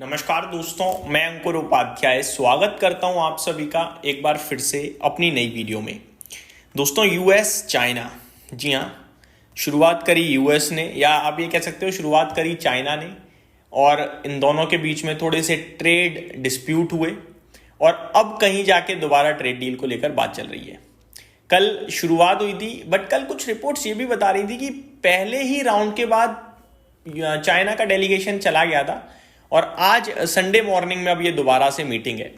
नमस्कार दोस्तों, मैं अंकुर उपाध्याय स्वागत करता हूं आप सभी का एक बार फिर से अपनी नई वीडियो में। दोस्तों, यूएस चाइना, जी हाँ, शुरुआत करी यूएस ने, या आप ये कह सकते हो शुरुआत करी चाइना ने, और इन दोनों के बीच में थोड़े से ट्रेड डिस्प्यूट हुए और अब कहीं जाके दोबारा ट्रेड डील को लेकर बात चल रही है। कल शुरुआत हुई थी, बट कल कुछ रिपोर्ट्स ये भी बता रही थी कि पहले ही राउंड के बाद चाइना का डेलीगेशन चला गया था और आज संडे मॉर्निंग में अब ये दोबारा से मीटिंग है,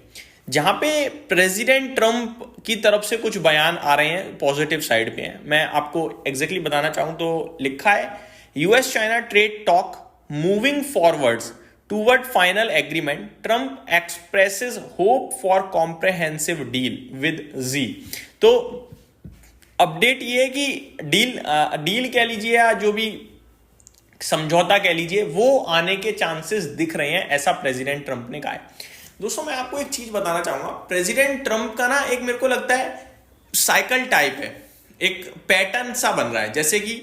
जहां पे प्रेसिडेंट ट्रंप की तरफ से कुछ बयान आ रहे हैं, पॉजिटिव साइड पे हैं। मैं आपको एग्जैक्टली बताना चाहूं तो लिखा है, US China trade talk moving forwards toward final agreement, Trump expresses hope for comprehensive deal with Xi. तो अपडेट ये है कि डील कह लीजिए या जो भी समझौता कह लीजिए, वो आने के चांसेस दिख रहे हैं, ऐसा प्रेसिडेंट ट्रंप ने कहा है। दोस्तों, मैं आपको एक चीज बताना चाहूंगा, प्रेसिडेंट ट्रंप का ना एक मेरे को लगता है साइकिल टाइप है, एक पैटर्न सा बन रहा है। जैसे कि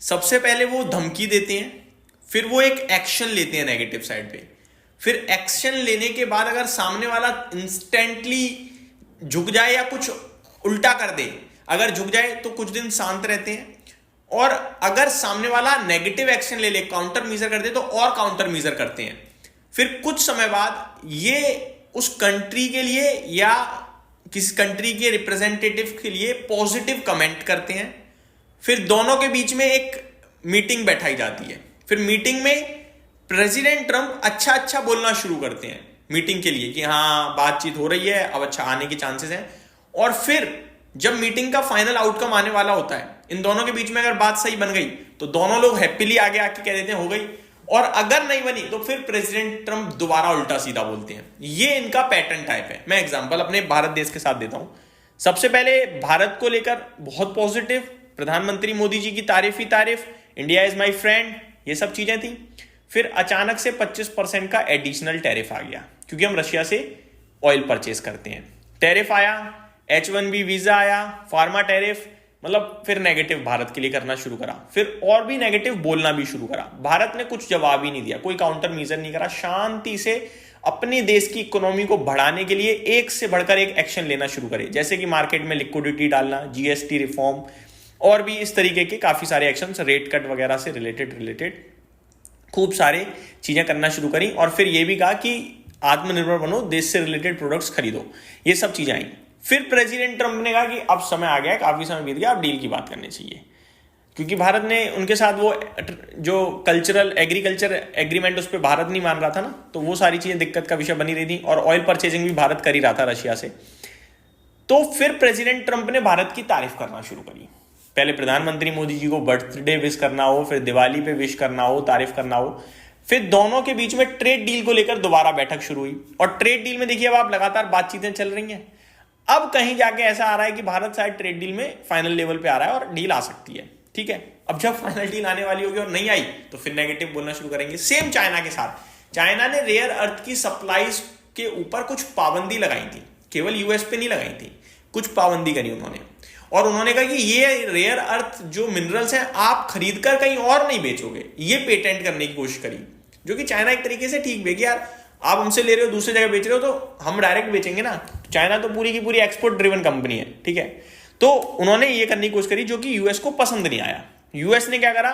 सबसे पहले वो धमकी देते हैं, फिर वो एक एक्शन लेते हैं नेगेटिव साइड पे, फिर एक्शन लेने के बाद अगर सामने वाला इंस्टेंटली झुक जाए या कुछ उल्टा कर दे, अगर झुक जाए तो कुछ दिन शांत रहते हैं, और अगर सामने वाला नेगेटिव एक्शन ले ले, काउंटर मीजर कर दे, तो और काउंटर मीजर करते हैं। फिर कुछ समय बाद ये उस कंट्री के लिए या किसी कंट्री के रिप्रेजेंटेटिव के लिए पॉजिटिव कमेंट करते हैं। फिर दोनों के बीच में एक मीटिंग बैठाई जाती है, फिर मीटिंग में प्रेसिडेंट ट्रंप अच्छा अच्छा बोलना शुरू करते हैं मीटिंग के लिए कि हाँ बातचीत हो रही है, अब अच्छा आने के चांसेस हैं। और फिर जब मीटिंग का फाइनल आउटकम आने वाला होता है, इन दोनों के बीच में अगर बात सही बन गई तो दोनों लोग हैप्पीली आगे आके कह देते हैं हो गई, और अगर नहीं बनी तो फिर प्रेसिडेंट ट्रंप दोबारा उल्टा सीधा बोलते हैं। ये इनका पैटर्न टाइप है। मैं एग्जांपल अपने भारत देश के साथ देता हूं। सबसे पहले भारत को लेकर बहुत पॉजिटिव, प्रधानमंत्री मोदी जी की तारीफ ही तारीफ, इंडिया इज माई फ्रेंड, ये सब चीजें थी। फिर अचानक से 25% का एडिशनल टैरिफ आ गया, क्योंकि हम रशिया से ऑयल परचेज करते हैं। टैरिफ आया, H1B वीजा आया, फार्मा टैरिफ, मतलब फिर नेगेटिव भारत के लिए करना शुरू करा, फिर और भी नेगेटिव बोलना भी शुरू करा। भारत ने कुछ जवाब ही नहीं दिया, कोई काउंटर मीजर नहीं करा, शांति से अपने देश की इकोनॉमी को बढ़ाने के लिए एक से बढ़कर एक एक्शन लेना शुरू करे, जैसे कि मार्केट में लिक्विडिटी डालना, जीएसटी रिफॉर्म, और भी इस तरीके के काफी सारे एक्शन, रेट कट वगैरह से रिलेटेड खूब सारे चीजें करना शुरू करी। और फिर यह भी कहा कि आत्मनिर्भर बनो, देश से रिलेटेड प्रोडक्ट्स खरीदो, ये सब चीजें आई। फिर प्रेसिडेंट ट्रंप ने कहा कि अब समय आ गया, काफी समय बीत गया, अब डील की बात करनी चाहिए, क्योंकि भारत ने उनके साथ वो जो कल्चरल एग्रीकल्चर एग्रीमेंट उस पर भारत नहीं मान रहा था ना, तो वो सारी चीजें दिक्कत का विषय बनी रही थी, और ऑयल परचेजिंग भी भारत कर ही रहा था रशिया से। तो फिर प्रेसिडेंट ट्रंप ने भारत की तारीफ करना शुरू करी। पहले प्रधानमंत्री मोदी जी को बर्थडे विश करना हो, फिर दिवाली पे विश करना हो, तारीफ करना हो, फिर दोनों के बीच में ट्रेड डील को लेकर दोबारा बैठक शुरू हुई। और ट्रेड डील में देखिए अब आप लगातार बातचीतें चल रही हैं। अब कहीं जाके ऐसा आ रहा है कि भारत शायद ट्रेड डील में फाइनल लेवल पे आ रहा है और डील आ सकती है। ठीक है, अब जब फाइनल डील आने वाली होगी और नहीं आई तो फिर नेगेटिव बोलना शुरू करेंगे। सेम चाइना के साथ, चाइना ने रेयर अर्थ की सप्लाईज के ऊपर कुछ पाबंदी लगाई थी, केवल यूएस पे नहीं लगाई थी, कुछ पाबंदी करी उन्होंने, और उन्होंने कहा कि ये रेयर अर्थ जो मिनरल्स हैं आप खरीद कर कहीं और नहीं बेचोगे, ये पेटेंट करने की कोशिश करी, जो कि चाइना एक तरीके से ठीक भी है कि यार आप हमसे ले रहे हो, दूसरी जगह बेच रहे हो, तो हम डायरेक्ट बेचेंगे ना। चाइना तो पूरी की पूरी एक्सपोर्ट ड्रिवन कंपनी है, ठीक है। तो उन्होंने ये करने की कोशिश करी, जो कि यूएस को पसंद नहीं आया। यूएस ने क्या करा,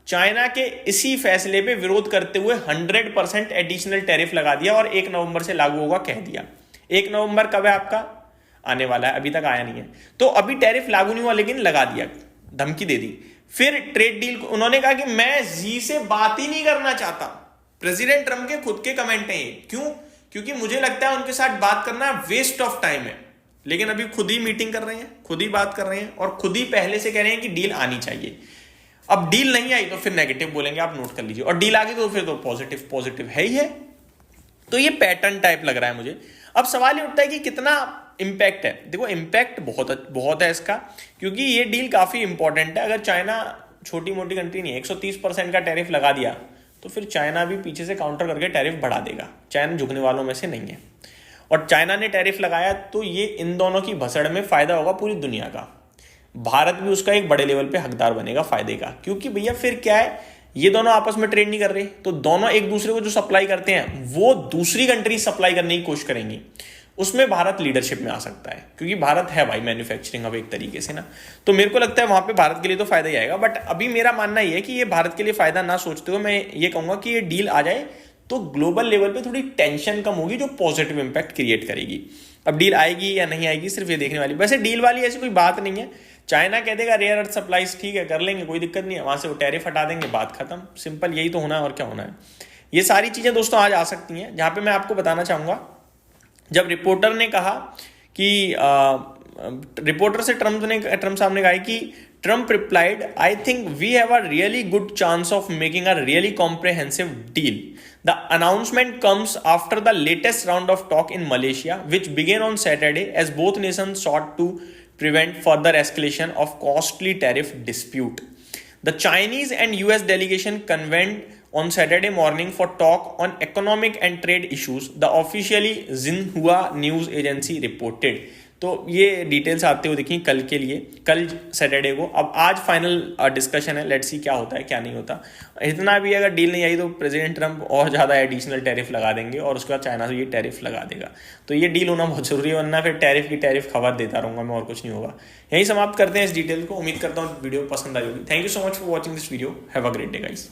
चाइना के इसी फैसले पे विरोध करते हुए 100% एडिशनल टैरिफ लगा दिया और 1 नवंबर से लागू होगा कह दिया। 1 नवंबर कब है आपका, आने वाला है, अभी तक आया नहीं है। तो अभी टैरिफ लागू नहीं हुआ, लेकिन लगा दिया, धमकी दे दी। फिर ट्रेड डील उन्होंने कहा कि मैं जी से बात ही नहीं करना चाहता। प्रेसिडेंट ट्रंप के खुद के कमेंट हैं ये। क्यों? क्योंकि मुझे लगता है उनके साथ बात करना वेस्ट ऑफ टाइम है। लेकिन अभी खुद ही मीटिंग कर रहे हैं, खुद ही बात कर रहे हैं, और खुद ही पहले से कह रहे हैं कि डील आनी चाहिए। अब डील नहीं आई तो फिर नेगेटिव बोलेंगे, आप नोट कर लीजिए, और डील आ गई तो फिर तो पॉजिटिव है ही है। तो ये पैटर्न टाइप लग रहा है मुझे। अब सवाल ये उठता है कि कितना इंपैक्ट है। देखो, इंपैक्ट बहुत है इसका, क्योंकि ये डील काफी इंपॉर्टेंट है। अगर चाइना छोटी मोटी कंट्री नहीं है, 130% का टैरिफ लगा दिया तो फिर चाइना भी पीछे से काउंटर करके टैरिफ बढ़ा देगा। चाइना झुकने वालों में से नहीं है, और चाइना ने टैरिफ लगाया तो ये इन दोनों की भसड़ में फायदा होगा पूरी दुनिया का। भारत भी उसका एक बड़े लेवल पे हकदार बनेगा फायदे का, क्योंकि भैया फिर क्या है, ये दोनों आपस में ट्रेड नहीं कर रहे, तो दोनों एक दूसरे को जो सप्लाई करते हैं वो दूसरी कंट्री सप्लाई करने की कोशिश करेंगी, उसमें भारत लीडरशिप में आ सकता है, क्योंकि भारत है भाई मैन्युफैक्चरिंग अब एक तरीके से ना। तो मेरे को लगता है वहां पे भारत के लिए तो फायदा ही आएगा। बट अभी मेरा मानना ये है कि ये भारत के लिए फायदा ना सोचते हुए मैं ये कहूंगा कि ये डील आ जाए तो ग्लोबल लेवल पे थोड़ी टेंशन कम होगी, जो पॉजिटिव इंपैक्ट क्रिएट करेगी। अब डील आएगी या नहीं आएगी सिर्फ ये देखने वाली। वैसे डील वाली ऐसी कोई बात नहीं है, चाइना कह देगा रेयर अर्थ सप्लाईज ठीक है कर लेंगे, कोई दिक्कत नहीं है, वहां से वो टैरिफ हटा देंगे, बात खत्म, सिंपल यही तो होना है और क्या होना है। ये सारी चीजें दोस्तों आज आ सकती हैं, जहां पे मैं आपको बताना चाहूंगा जब रिपोर्टर ने कहा कि रिपोर्टर से ट्रम्प साहब ने कहा कि Trump replied, I think we have a really good chance of making a really comprehensive deal. The announcement comes after the latest round of talk in Malaysia which began on Saturday as both nations sought to prevent further escalation of costly tariff dispute. The Chinese and US delegation convened on Saturday morning for talk on economic and trade issues, the officially Xinhua news agency reported. तो ये details आते हुए देखिए कल के लिए, कल Saturday को। अब आज फाइनल डिस्कशन है, लेट्स सी क्या होता है क्या नहीं होता। इतना भी अगर डील नहीं आई तो प्रेसिडेंट ट्रंप और ज़्यादा एडिशनल टैरिफ लगा देंगे और उसके बाद चाइना से ये टैरिफ लगा देगा। तो ये डील होना बहुत जरूरी है, वरना फिर टैरिफ खबर देता रहूँगा मैं और कुछ नहीं होगा। यही समाप्त करते हैं इस डिटेल को। उम्मीद करता हूँ वीडियो पसंद आई होगी। Thank you so much for watching this video. Have a great day guys.